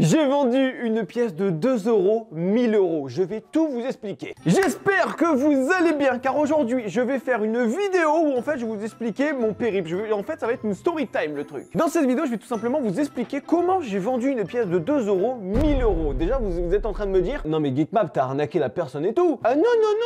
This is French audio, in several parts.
J'ai vendu une pièce de 2 €, 1000 €. Je vais tout vous expliquer. J'espère que vous allez bien, car aujourd'hui, je vais faire une vidéo où en fait, je vais vous expliquer mon périple. En fait, ça va être une story time le truc. Dans cette vidéo, je vais tout simplement vous expliquer comment j'ai vendu une pièce de 2 €, 1000 €. Déjà, vous êtes en train de me dire, non mais Geekmap, t'as arnaqué la personne et tout. Ah non,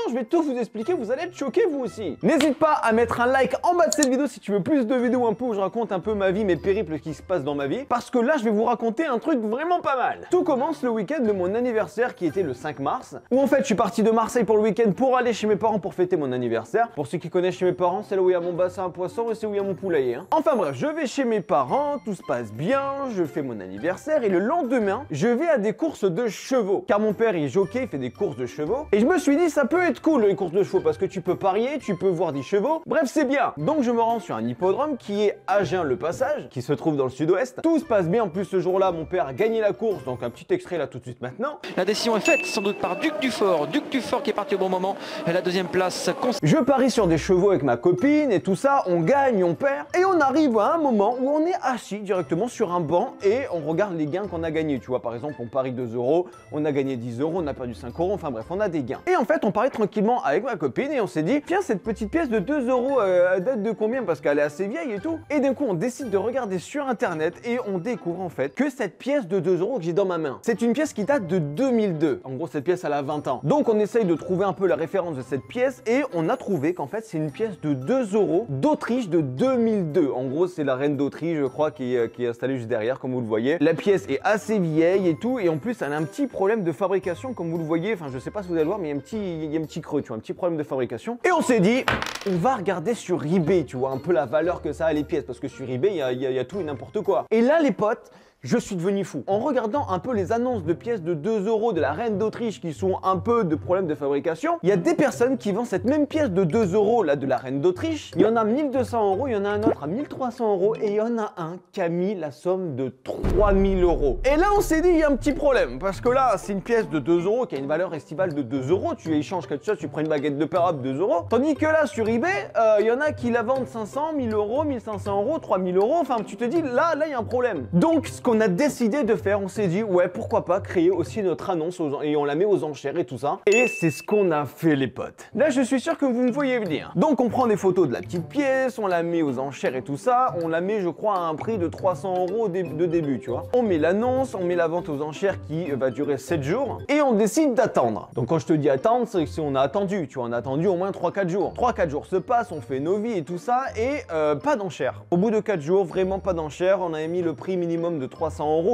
je vais tout vous expliquer, vous allez être choqués vous aussi. N'hésite pas à mettre un like en bas de cette vidéo si tu veux plus de vidéos un peu où je raconte un peu ma vie, mes périples qui se passent dans ma vie. Parce que là, je vais vous raconter un truc vraiment pas mal. Tout commence le week-end de mon anniversaire qui était le 5 mars. Où en fait, je suis parti de Marseille pour le week-end pour aller chez mes parents pour fêter mon anniversaire. Pour ceux qui connaissent chez mes parents, c'est là où il y a mon bassin à poisson et c'est où il y a mon poulailler. Enfin bref, je vais chez mes parents, tout se passe bien, je fais mon anniversaire et le lendemain, je vais à des courses de chevaux. Car mon père, il est jockey, il fait des courses de chevaux. Et je me suis dit, ça peut être cool les courses de chevaux parce que tu peux parier, tu peux voir des chevaux. Bref, c'est bien. Donc je me rends sur un hippodrome qui est Agen le Passage, qui se trouve dans le sud-ouest. Tout se passe bien. En plus, ce jour-là, mon père a gagné la course. Donc un petit extrait là tout de suite maintenant. La décision est faite sans doute par Duc Dufort. Duc Dufort qui est parti au bon moment. Et la deuxième place. Je parie sur des chevaux avec ma copine et tout ça. On gagne, on perd. Et on arrive à un moment où on est assis directement sur un banc et on regarde les gains qu'on a gagnés. Tu vois, par exemple, on parie 2 €, on a gagné 10 €, on a perdu 5 €. Enfin bref, on a des gains. Et en fait, on parie tranquillement avec ma copine et on s'est dit, tiens, cette petite pièce de 2 €, elle date de combien? Parce qu'elle est assez vieille et tout. Et d'un coup, on décide de regarder sur internet et on découvre en fait que cette pièce de 2 € que j'ai dans ma main, c'est une pièce qui date de 2002. En gros, cette pièce, elle a 20 ans. Donc, on essaye de trouver un peu la référence de cette pièce et on a trouvé qu'en fait, c'est une pièce de 2 € d'Autriche de 2002. En gros, c'est la reine d'Autriche, je crois, qui est installée juste derrière, comme vous le voyez. La pièce est assez vieille et tout. Et en plus, elle a un petit problème de fabrication, comme vous le voyez. Enfin, je sais pas si vous allez le voir, mais il y a un petit creux, tu vois, un petit problème de fabrication. Et on s'est dit, on va regarder sur eBay, tu vois, un peu la valeur que ça a les pièces, parce que sur eBay, il y a tout et n'importe quoi. Et là, les potes, je suis devenu fou. En regardant un peu les annonces de pièces de 2 € de la reine d'Autriche qui sont un peu de problèmes de fabrication, il y a des personnes qui vendent cette même pièce de 2 € là de la reine d'Autriche. Il y en a 1200 €, il y en a un autre à 1300 € et il y en a un qui a mis la somme de 3000 €. Et là, on s'est dit, il y a un petit problème parce que là, c'est une pièce de 2 € qui a une valeur estivale de 2 €. Tu échanges quelque chose, tu prends une baguette de pain à 2 €. Tandis que là, sur eBay, il y en a qui la vendent 500, 1000 €, 1500 €, 3000 €. Enfin, tu te dis, là, il y a un problème. Donc, on a décidé de faire, on s'est dit ouais pourquoi pas créer aussi notre annonce et on la met aux enchères et tout ça, et c'est ce qu'on a fait les potes. Là je suis sûr que vous me voyez venir. Donc on prend des photos de la petite pièce, on la met aux enchères et tout ça, on la met je crois à un prix de 300 € de début, tu vois. On met l'annonce, on met la vente aux enchères qui va durer 7 jours et on décide d'attendre. Donc quand je te dis attendre, c'est que on a attendu, tu vois, on a attendu au moins 3-4 jours. 3-4 jours se passent, on fait nos vies et tout ça et pas d'enchères. Au bout de 4 jours, vraiment pas d'enchères, on avait mis le prix minimum de 300 €.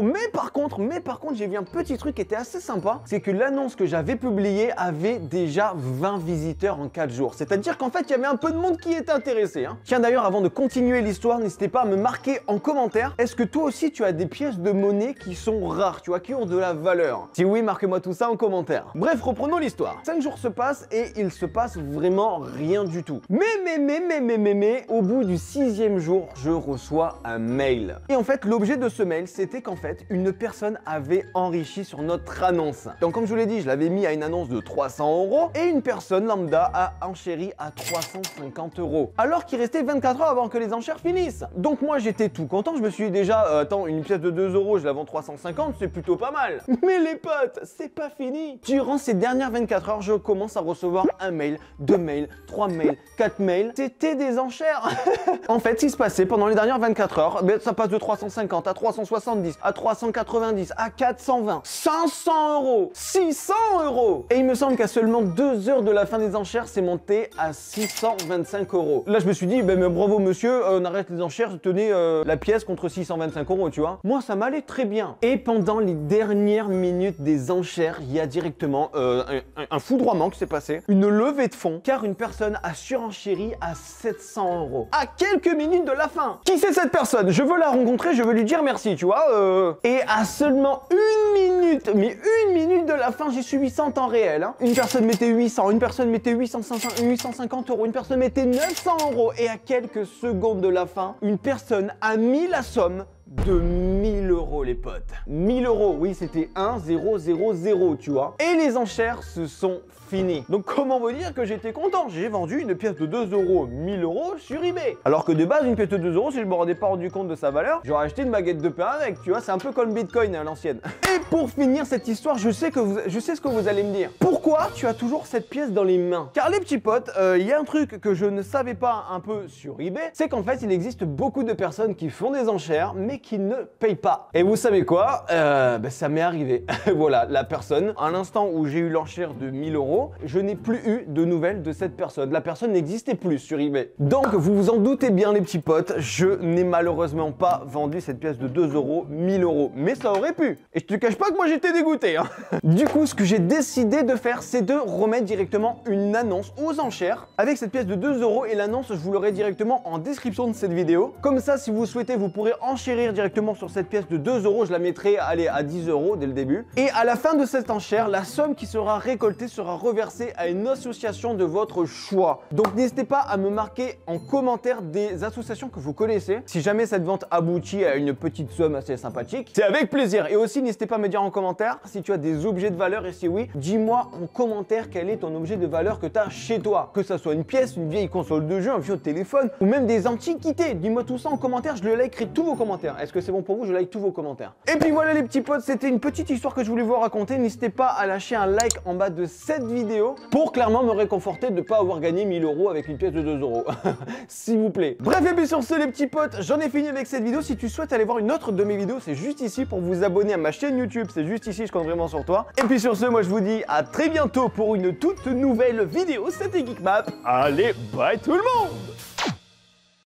Mais par contre, j'ai vu un petit truc qui était assez sympa, c'est que l'annonce que j'avais publiée avait déjà 20 visiteurs en 4 jours. C'est-à-dire qu'en fait, il y avait un peu de monde qui était intéressé. Tiens d'ailleurs, avant de continuer l'histoire, n'hésitez pas à me marquer en commentaire, est-ce que toi aussi tu as des pièces de monnaie qui sont rares, tu vois, qui ont de la valeur? Si oui, marquez-moi tout ça en commentaire. Bref, reprenons l'histoire. 5 jours se passent et il se passe vraiment rien du tout. Mais, au bout du 6e jour, je reçois un mail. Et en fait, l'objet de ce mail, c'était qu'en fait, une personne avait enrichi sur notre annonce. Donc comme je vous l'ai dit, je l'avais mis à une annonce de 300 € et une personne lambda a enchéri à 350 €. Alors qu'il restait 24 heures avant que les enchères finissent. Donc moi j'étais tout content, je me suis dit déjà, attends, une pièce de 2 €, je la vends 350, c'est plutôt pas mal. Mais les potes, c'est pas fini. Durant ces dernières 24 heures, je commence à recevoir un mail, 2 mails, 3 mails, 4 mails. C'était des enchères. En fait, ce qui se passait pendant les dernières 24 heures, ça passe de 350 à 370, à 390, à 420, 500 €, 600 €. Et il me semble qu'à seulement 2 heures de la fin des enchères, c'est monté à 625 €. Là, je me suis dit, mais bravo monsieur, on arrête les enchères, tenez la pièce contre 625 €, tu vois. Moi, ça m'allait très bien. Et pendant les dernières minutes des enchères, il y a directement un foudroiement qui s'est passé, une levée de fonds, car une personne a surenchéri à 700 €. À quelques minutes de la fin. Qui c'est cette personne? Je veux la rencontrer, je veux lui dire merci, tu vois. Et à seulement une minute, mais une minute de la fin, j'ai su 800 en temps réel. Une personne mettait 800, une personne mettait 850 €, une personne mettait 900 €. Et à quelques secondes de la fin, une personne a mis la somme de 1000 euros les potes. 1000 euros, oui c'était 1 0 0 0 tu vois. Et les enchères se sont finies. Donc comment vous dire que j'étais content? J'ai vendu une pièce de 2 euros 1000 euros sur eBay. Alors que de base une pièce de 2 euros, si je me rendais pas rendu compte de sa valeur, j'aurais acheté une baguette de pain avec, tu vois, c'est un peu comme Bitcoin à l'ancienne. Et pour finir cette histoire, je sais ce que vous allez me dire. Pourquoi tu as toujours cette pièce dans les mains? Car les petits potes, il y a un truc que je ne savais pas un peu sur eBay, c'est qu'en fait il existe beaucoup de personnes qui font des enchères mais qui ne payent pas. Et vous savez quoi? Ça m'est arrivé. Voilà, la personne, à l'instant où j'ai eu l'enchère de 1000 euros, je n'ai plus eu de nouvelles de cette personne. La personne n'existait plus sur eBay. Donc vous vous en doutez bien les petits potes, je n'ai malheureusement pas vendu cette pièce de 2 euros 1000 euros. Mais ça aurait pu. Et je te cache pas que moi j'étais dégoûté. Hein. Du coup, ce que j'ai décidé de faire, c'est de remettre directement une annonce aux enchères avec cette pièce de 2 euros et l'annonce, je vous l'aurai directement en description de cette vidéo. Comme ça, si vous souhaitez, vous pourrez enchérir directement sur cette pièce de 2 euros. Je la mettrai à 10 euros dès le début. Et à la fin de cette enchère, la somme qui sera récoltée sera reversée à une association de votre choix. Donc n'hésitez pas à me marquer en commentaire des associations que vous connaissez. Si jamais cette vente aboutit à une petite somme assez sympathique, c'est avec plaisir. Et aussi, n'hésitez pas à me dire en commentaire si tu as des objets de valeur et si oui, dis-moi en commentaire quel est ton objet de valeur que tu as chez toi. Que ça soit une pièce, une vieille console de jeu, un vieux téléphone ou même des antiquités. Dis-moi tout ça en commentaire, je le likerai tous vos commentaires. Est-ce que c'est bon pour vous? Je like tous vos commentaires. Et puis voilà les petits potes, c'était une petite histoire que je voulais vous raconter. N'hésitez pas à lâcher un like en bas de cette vidéo pour clairement me réconforter de ne pas avoir gagné 1000 euros avec une pièce de 2 euros. S'il vous plaît. Bref, et puis sur ce les petits potes, j'en ai fini avec cette vidéo. Si tu souhaites aller voir une autre de mes vidéos, c'est juste ici pour vous abonner à ma chaîne YouTube. C'est juste ici, je compte vraiment sur toi. Et puis sur ce, moi je vous dis à très bientôt pour une toute nouvelle vidéo. C'était Geekmap. Allez, bye tout le monde!